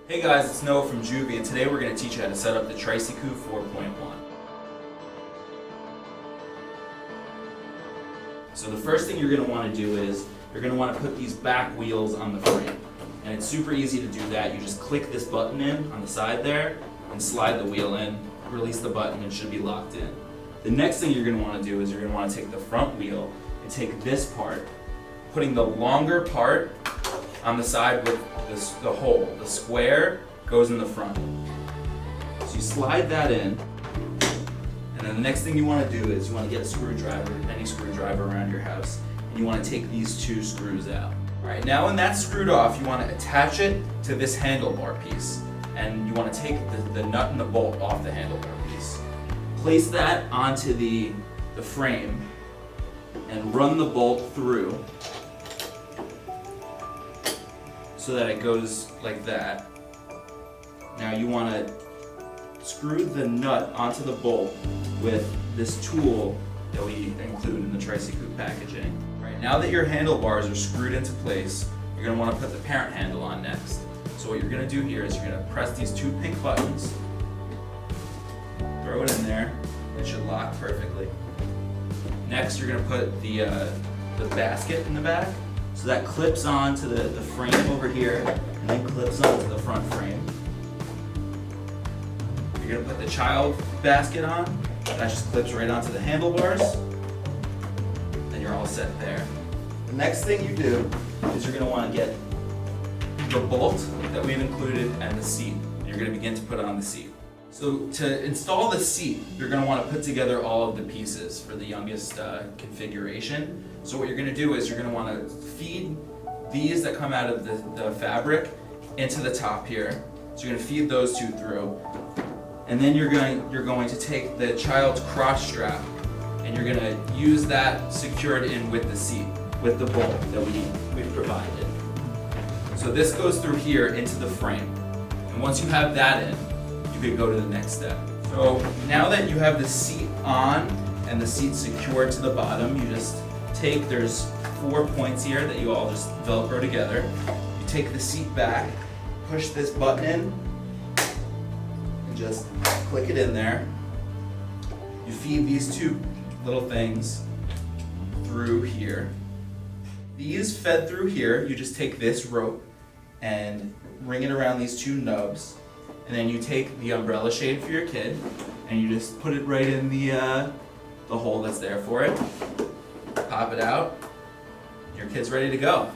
Hey guys, it's Noah from Joovy, and today we're going to teach you how to set up the Tricycoo 4.1. So the first thing you're going to want to do is you're going to want to put these back wheels on the frame. And it's super easy to do that. You just click this button in on the side there and slide the wheel in, release the button, and it should be locked in. The next thing you're going to want to do is you're going to want to take the front wheel and take this part, putting the longer part on the side with the hole. The square goes in the front. So you slide that in, and then the next thing you want to do is you want to get a screwdriver, any screwdriver around your house, and you want to take these two screws out. Alright, now when that's screwed off, you want to attach it to this handlebar piece, and you want to take the nut and the bolt off the handlebar piece. Place that onto the frame and run the bolt through so that it goes like that. Now you want to screw the nut onto the bolt with this tool that we include in the Tricycoo packaging. Right, now that your handlebars are screwed into place, you're going to want to put the parent handle on next. So what you're going to do here is you're going to press these two pink buttons, throw it in there, it should lock perfectly. Next you're going to put the basket in the back. So that clips onto the frame over here, and then clips onto the front frame. You're going to put the child basket on. That just clips right onto the handlebars. Then you're all set there. The next thing you do is you're going to want to get the bolt that we've included and the seat. You're going to begin to put on the seat. So to install the seat, you're going to want to put together all of the pieces for the youngest configuration. So what you're going to do is you're going to want to feed these that come out of the fabric into the top here. So you're going to feed those two through. And then you're going to take the child's crotch strap and you're going to use that secured in with the seat, with the bolt that we've provided. So this goes through here into the frame. And once you have that in, you could go to the next step. So now that you have the seat on and the seat secured to the bottom, you just take, there's 4 points here that you all just Velcro together. You take the seat back, push this button in, and just click it in there. You feed these two little things through here. These fed through here, you just take this rope and ring it around these two nubs. And then you take the umbrella shade for your kid and you just put it right in the hole that's there for it. Pop it out. Your kid's ready to go.